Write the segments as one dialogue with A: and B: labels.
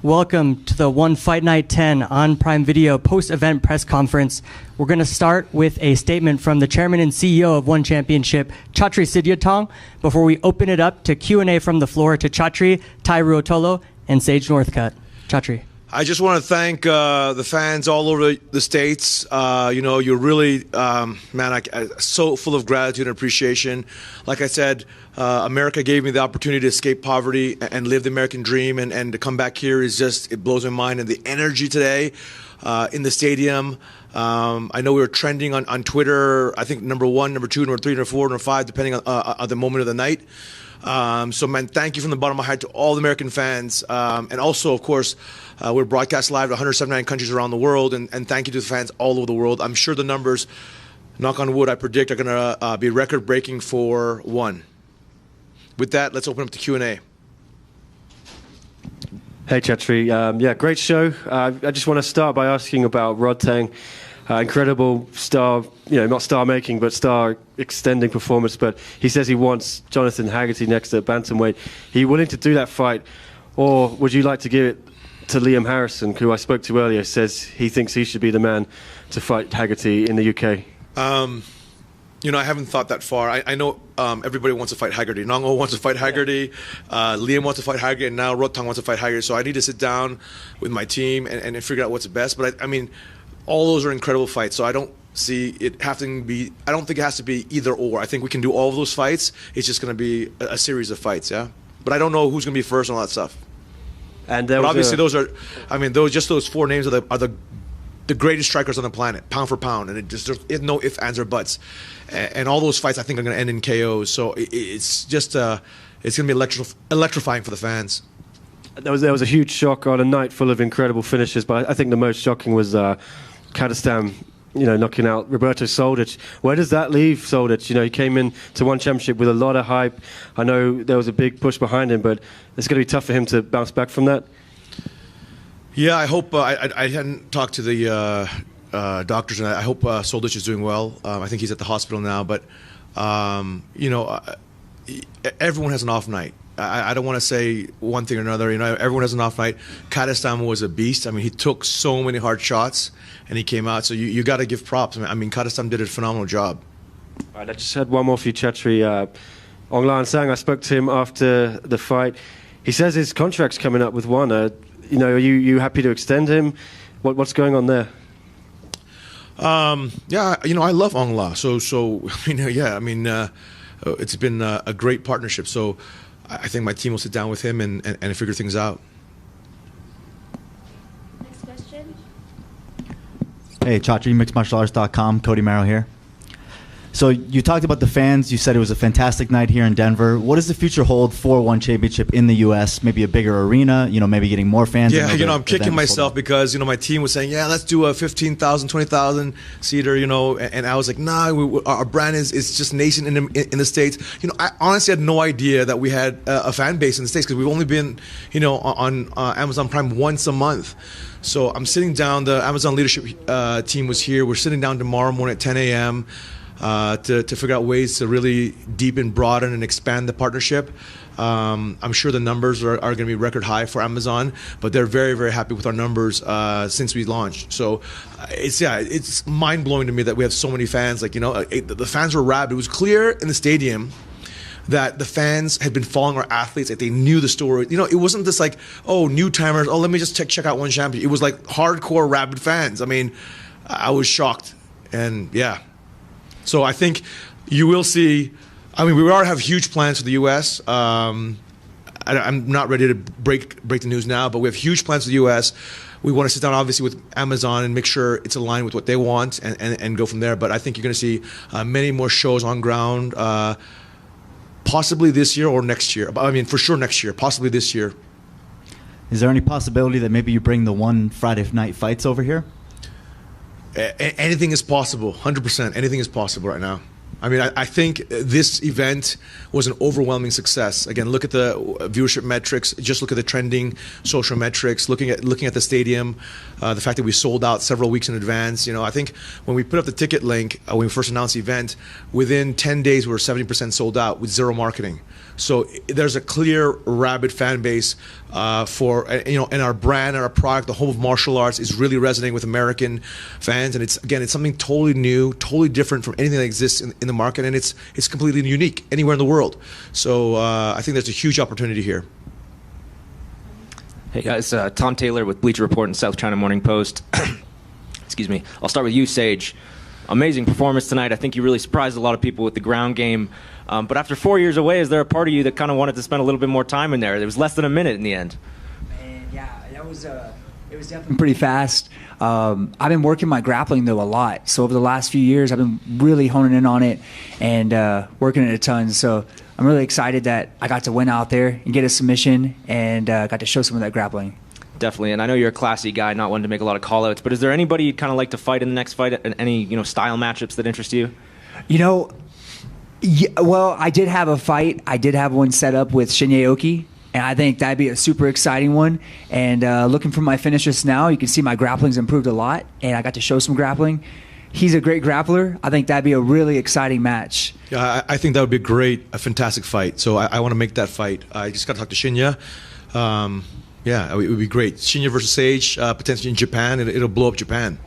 A: Welcome to the One Fight Night 10 on Prime Video post-event press conference. We're going to start with a statement from the chairman and CEO of One Championship, Chatri Sityodtong, before we open it up to Q&A from the floor to Chatri, Tye Ruotolo, and Sage Northcutt. Chatri.
B: I just want to thank the fans all over the States. You're really, so full of gratitude and appreciation. Like I said, America gave me the opportunity to escape poverty and live the American dream, and to come back here is just, it blows my mind. And the energy today in the stadium, I know we were trending on Twitter, I think number 1, number 2, number 3, number 4, number 5, depending on the moment of the night. So, man, thank you from the bottom of my heart to all the American fans. And also, of course, we're broadcast live to 179 countries around the world. And thank you to the fans all over the world. I'm sure the numbers, knock on wood, I predict are going to be record-breaking for One. With that, let's open up the Q&A.
C: Hey, Chatri. Great show. I just want to start by asking about Rod Tang. Incredible star, not star making, but star extending performance. But he says he wants Jonathan Haggerty next at bantamweight. Are you willing to do that fight, or would you like to give it to Liam Harrison, who I spoke to earlier, says he thinks he should be the man to fight Haggerty in the UK?
B: I haven't thought that far. I know everybody wants to fight Haggerty. Nongo wants to fight Haggerty. Liam wants to fight Haggerty, and now Rod Tang wants to fight Haggerty. So I need to sit down with my team and figure out what's the best. But I mean, all those are incredible fights, so I don't see it having to be. I don't think it has to be either or. I think we can do all of those fights. It's just going to be a series of fights, yeah. But I don't know who's going to be first and all that stuff.
C: And
B: but obviously, those 4 names are the greatest strikers on the planet, pound for pound, and there's no ifs, ands, or buts. And all those fights, I think, are going to end in KOs. So it's just it's going to be electrifying for the fans.
C: There was a huge shock on a night full of incredible finishes, but I think the most shocking was Kadestam, knocking out Roberto Soldic. Where does that leave Soldic? He came in to One Championship with a lot of hype. I know there was a big push behind him, but it's going to be tough for him to bounce back from that.
B: Yeah, I hope. I hadn't talked to the doctors, and I hope Soldic is doing well. I think he's at the hospital now, but everyone has an off night. I don't want to say one thing or another. Everyone has an off night. Kadestam was a beast. I mean, he took so many hard shots, and he came out. So you got to give props. I mean, Kadestam did a phenomenal job.
C: All right, I just had one more for you, Chatri. Ong Lan Sang, I spoke to him after the fight. He says his contract's coming up with One. Are you happy to extend him? What's going on there?
B: I love Ong La. So it's been a great partnership. So I think my team will sit down with him and figure things out.
D: Next question.
E: Hey, Chatri, mixedmartialarts.com. Cody Merrill here. So you talked about the fans. You said it was a fantastic night here in Denver. What does the future hold for One Championship in the U.S.? Maybe a bigger arena, maybe getting more fans?
B: Yeah, I'm kicking myself because, my team was saying, yeah, let's do a 15,000, 20,000 seater, and I was like, nah, our brand is just nascent in the States. I honestly had no idea that we had a fan base in the States because we've only been, on Amazon Prime once a month. So I'm sitting down, the Amazon leadership team was here. We're sitting down tomorrow morning at 10 a.m., to figure out ways to really deepen, broaden, and expand the partnership. I'm sure the numbers are going to be record high for Amazon, but they're very, very happy with our numbers since we launched. So it's mind blowing to me that we have so many fans. The fans were rabid. It was clear in the stadium that the fans had been following our athletes, like they knew the story. It wasn't just like, new timers. Let me just check out One Champion. It was like hardcore, rabid fans. I mean, I was shocked, and yeah. So I think you will see. I mean, we already have huge plans for the U.S. I'm not ready to break the news now, but we have huge plans for the U.S. We want to sit down, obviously, with Amazon and make sure it's aligned with what they want and go from there. But I think you're going to see many more shows on ground, possibly this year or next year. I mean, for sure next year, possibly this year.
E: Is there any possibility that maybe you bring the One Friday night fights over here?
B: Anything is possible, 100%. Anything is possible right now. I mean, I think this event was an overwhelming success. Again, look at the viewership metrics. Just look at the trending social metrics. Looking at the stadium, the fact that we sold out several weeks in advance. I think when we put up the ticket link when we first announced the event, within 10 days we were 70% sold out with zero marketing. So there's a clear rabid fan base for and our brand and our product, the home of martial arts, is really resonating with American fans. And it's something totally new, totally different from anything that exists in the market, and it's completely unique anywhere in the world. So I think there's a huge opportunity here.
D: Hey guys, Tom Taylor with Bleacher Report and South China Morning Post. Excuse me. I'll start with you, Sage. Amazing performance tonight. I think you really surprised a lot of people with the ground game. But after 4 years away, is there a part of you that kind of wanted to spend a little bit more time in there? There was less than a minute in the end.
F: Man, yeah, it was definitely pretty fast. I've been working my grappling, though, a lot. So over the last few years, I've been really honing in on it and working it a ton. So I'm really excited that I got to win out there and get a submission and got to show some of that grappling.
D: Definitely, and I know you're a classy guy, not one to make a lot of call-outs, but is there anybody you'd kind of like to fight in the next fight, and any style matchups that interest you?
F: Well, I did have a fight. I did have one set up with Shinya Oki, and I think that'd be a super exciting one. And looking for my finishers now, you can see my grappling's improved a lot, and I got to show some grappling. He's a great grappler. I think that'd be a really exciting match.
B: Yeah, I think that would be a fantastic fight. So I want to make that fight. I just got to talk to Shinya. Yeah, it would be great. Shinya versus Sage, potentially in Japan. It'll blow up Japan.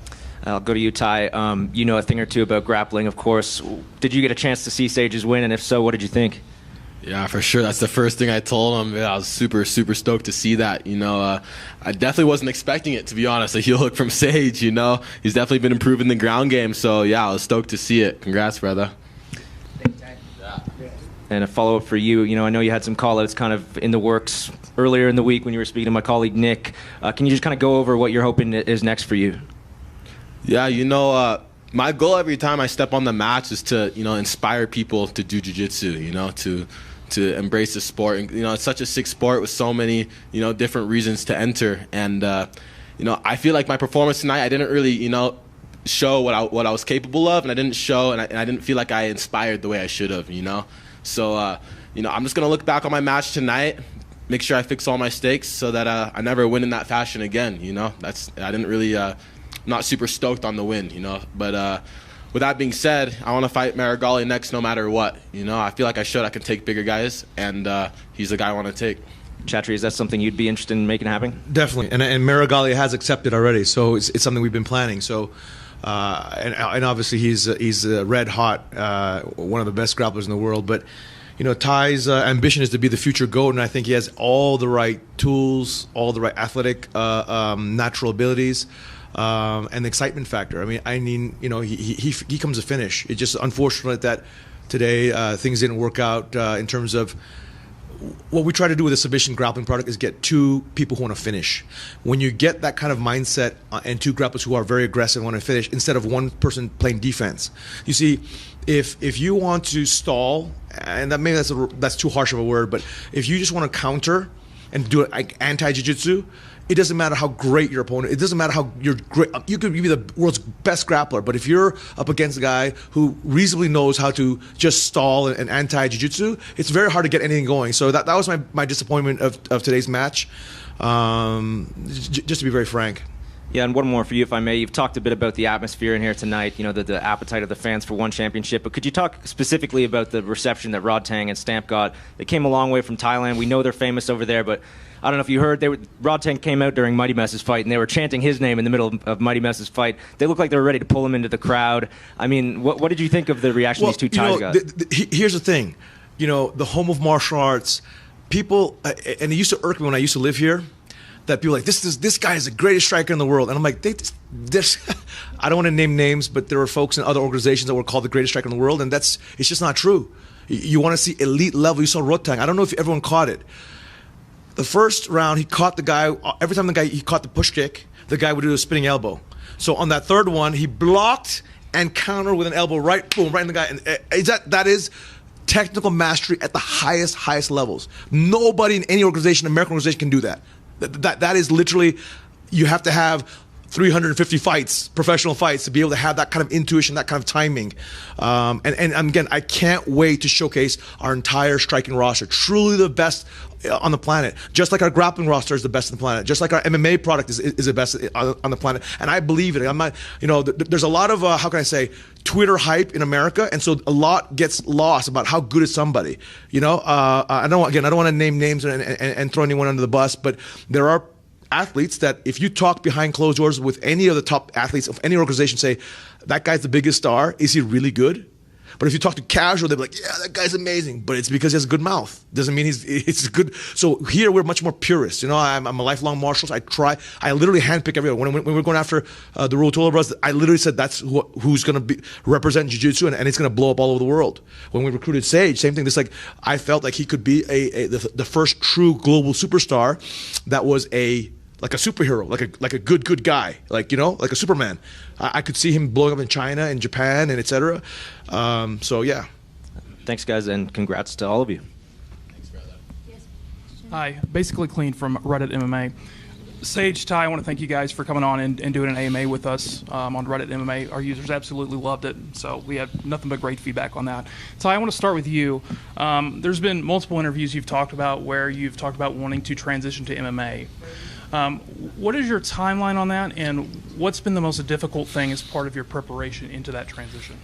D: I'll go to you, Tye. You know a thing or two about grappling, of course. Did you get a chance to see Sage's win, and if so, what did you think?
G: Yeah, for sure. That's the first thing I told him. I was super, super stoked to see that. I definitely wasn't expecting it, to be honest. A heel hook from Sage, He's definitely been improving the ground game. So, yeah, I was stoked to see it. Congrats, brother.
D: And a follow-up for you. I know you had some call-outs kind of in the works earlier in the week when you were speaking to my colleague Nick. Can you just kind of go over what you're hoping is next for you?
G: Yeah, my goal every time I step on the mats is to, inspire people to do jiu-jitsu, to embrace the sport. And, it's such a sick sport with so many, different reasons to enter. And, I feel like my performance tonight, I didn't really, show what I was capable of, and I didn't show, and I didn't feel like I inspired the way I should have, So, I'm just going to look back on my match tonight, make sure I fix all my mistakes so that I never win in that fashion again, I didn't really... not super stoked on the win, But with that being said, I want to fight Marigali next no matter what. I feel like I showed I can take bigger guys, and he's the guy I want to take.
D: Chatri, is that something you'd be interested in making happen?
B: Definitely, and Marigali has accepted already, so it's something we've been planning. So, and obviously he's red hot, one of the best grapplers in the world. But Tye's ambition is to be the future GOAT, and I think he has all the right tools, all the right athletic, natural abilities. And the excitement factor. I mean, he comes to finish. It's just unfortunate that today things didn't work out in terms of what we try to do with a submission grappling product is get two people who want to finish. When you get that kind of mindset and two grapplers who are very aggressive and want to finish instead of one person playing defense. You see, if you want to stall, and maybe that's too harsh of a word, but if you just want to counter and do it like anti-jiu-jitsu, it doesn't matter how great your opponent. It doesn't matter how you're great. You could be the world's best grappler, but if you're up against a guy who reasonably knows how to just stall and anti-jiu-jitsu, it's very hard to get anything going. So that was my disappointment of today's match. Just to be very frank.
D: Yeah, and one more for you, if I may. You've talked a bit about the atmosphere in here tonight, the appetite of the fans for one championship. But could you talk specifically about the reception that Rodtang and Stamp got? They came a long way from Thailand. We know they're famous over there, but I don't know if you heard, Rodtang came out during Mighty Mess's fight, and they were chanting his name in the middle of Mighty Mess's fight. They looked like they were ready to pull him into the crowd. I mean, what did you think of the reaction these two Thais got?
B: Here's the thing. The home of martial arts, people, and it used to irk me when I used to live here, that people are like, this guy is the greatest striker in the world. And I'm like, I don't want to name names, but there were folks in other organizations that were called the greatest striker in the world, and it's just not true. You want to see elite level. You saw Rodtang. I don't know if everyone caught it. The first round, he caught the guy. Every time he caught the push kick, the guy would do a spinning elbow. So on that third one, he blocked and countered with an elbow, right in the guy. And that is technical mastery at the highest levels. Nobody in any organization, American organization, can do that. That is literally, you have to have 350 fights, professional fights, to be able to have that kind of intuition, that kind of timing. And again, I can't wait to showcase our entire striking roster, truly the best on the planet. Just like our grappling roster is the best on the planet. Just like our MMA product is the best on the planet. And I believe it. I'm not, there's a lot of, how can I say, Twitter hype in America, and so a lot gets lost about how good is somebody. I don't want to name names and throw anyone under the bus, but there are athletes that if you talk behind closed doors with any of the top athletes of any organization, say, that guy's the biggest star, is he really good? But if you talk to casual, they'll be like, yeah, that guy's amazing. But it's because he has a good mouth. Doesn't mean it's good. So here we're much more purists. I'm a lifelong martial artist. I literally handpick everyone. When we're going after the Ruotolo brothers, I literally said that's who's going to represent Jiu-Jitsu, and it's going to blow up all over the world. When we recruited Sage, same thing. I felt like he could be the first true global superstar that was like a superhero, like a good guy, like a Superman. I could see him blowing up in China and Japan and etc. So yeah.
D: Thanks, guys, and congrats to all of you.
G: Thanks, brother.
H: Hi, basically clean from Reddit MMA. Sage, Tye, I want to thank you guys for coming on and doing an AMA with us on Reddit MMA. Our users absolutely loved it, so we had nothing but great feedback on that. Tye, I want to start with you. There's been multiple interviews you've talked about where you've talked about wanting to transition to MMA. What is your timeline on that, and what's been the most difficult thing as part of your preparation into that transition?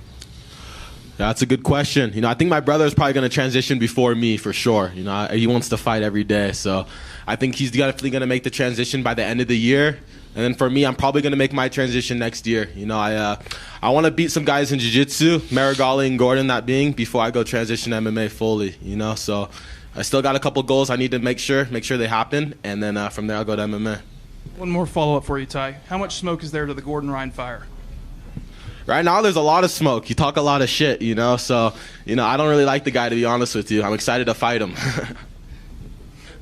G: Yeah, that's a good question. I think my brother is probably going to transition before me for sure. He wants to fight every day, so I think he's definitely going to make the transition by the end of the year. And then for me, I'm probably going to make my transition next year. I want to beat some guys in jiu-jitsu, Marigali and Gordon that being, before I go transition MMA fully. So I still got a couple goals I need to make sure they happen, and then from there I'll go to MMA.
H: One more follow-up for you, Tye. How much smoke is there to the Gordon Ryan fire?
G: Right now there's a lot of smoke. You talk a lot of shit, so I don't really like the guy, to be honest with you. I'm excited to fight him.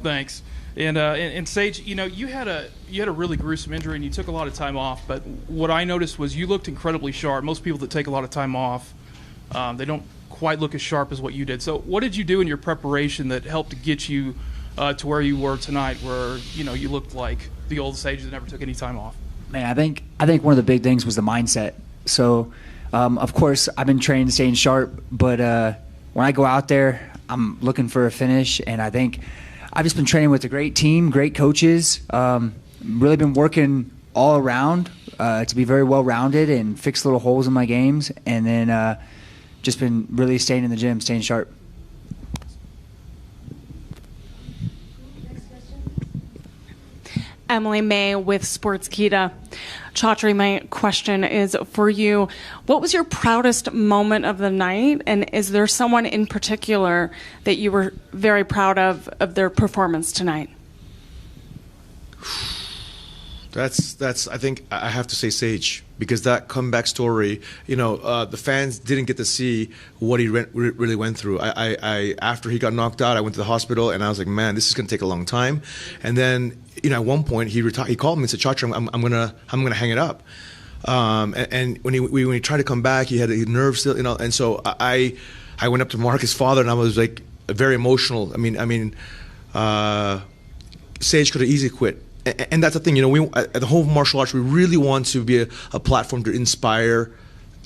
H: Thanks. And Sage, you had a really gruesome injury and you took a lot of time off, but what I noticed was you looked incredibly sharp. Most people that take a lot of time off, they don't quite look as sharp as what you did. So what did you do in your preparation that helped to get you to where you were tonight, where you looked like the old Sage that never took any time off?
F: Man, I think one of the big things was the mindset. So, of course, I've been training, staying sharp, but when I go out there, I'm looking for a finish, and I think I've just been training with a great team, great coaches, really been working all around to be very well-rounded and fix little holes in my games, and then just been really staying in the gym, staying sharp.
I: Emily May with Sportskeeda. Chatri, my question is for you. What was your proudest moment of the night, and is there someone in particular that you were very proud of their performance tonight?
B: That's. I think I have to say Sage, because that comeback story. The fans didn't get to see what he really went through. I after he got knocked out, I went to the hospital, and I was like, man, this is going to take a long time. And then, at one point he called me and said, Chatri, I'm gonna hang it up. And when he tried to come back, he had nerves still, And so I went up to Mark, his father, and I was like very emotional. Sage could have easily quit. And that's the thing, we at the whole martial arts, we really want to be a platform to inspire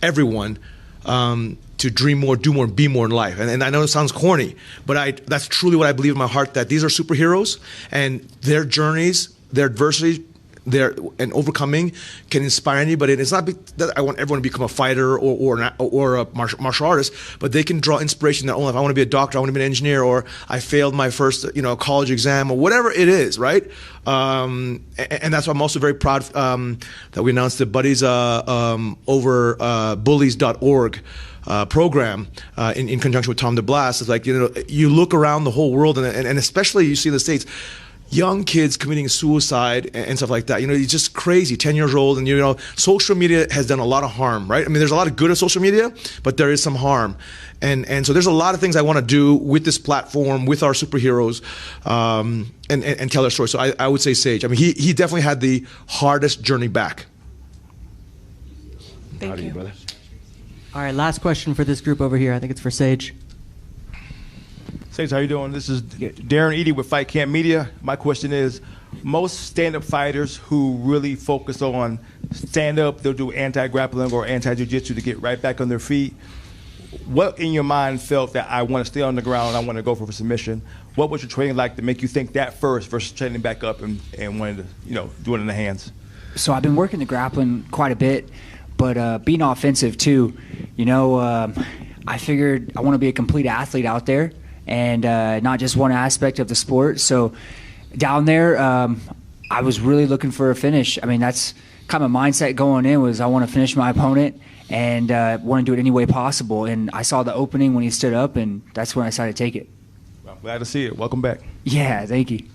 B: everyone to dream more, do more, be more in life. And I know it sounds corny, but that's truly what I believe in my heart, that these are superheroes, and their journeys, their adversity, and overcoming can inspire anybody. And it's not that I want everyone to become a fighter or a martial artist, but they can draw inspiration in their own life. I want to be a doctor, I want to be an engineer, or I failed my first college exam, or whatever it is, right? And that's why I'm also very proud that we announced the Buddies over bullies.org program in conjunction with Tom DeBlas. It's like, you look around the whole world, and especially you see in the States, young kids committing suicide and stuff like that. It's just crazy. 10 years old, and social media has done a lot of harm, right? There's a lot of good of social media, but there is some harm, and so there's a lot of things I want to do with this platform, with our superheroes, and tell their story. So I would say Sage. He definitely had the hardest journey back.
I: Thank you,
G: brother.
A: All right, last question for this group over here. I think it's for Sage.
J: Sage, how you doing? This is Darren Eady with Fight Camp Media. My question is, most stand-up fighters who really focus on stand-up, they'll do anti-grappling or anti-jiu-jitsu to get right back on their feet. What in your mind felt that I want to stay on the ground, I want to go for a submission? What was your training like to make you think that first versus training back up and wanting to, do it in the hands?
F: So I've been working the grappling quite a bit, but being offensive too. I figured I want to be a complete athlete out there and not just one aspect of the sport. So down there, I was really looking for a finish. I mean, that's kind of my mindset going in was I want to finish my opponent and want to do it any way possible. And I saw the opening when he stood up, and that's when I decided to take it.
J: Well, glad to see it. Welcome back.
F: Yeah, thank you.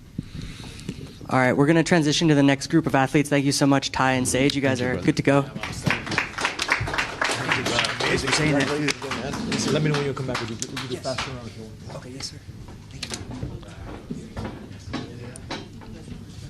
A: All right, we're going to transition to the next group of athletes. Thank you so much, Tye and Sage. You guys are good to go.
B: Let me know when you come back. Would you
F: Yes. Okay, yes, sir. Thank you.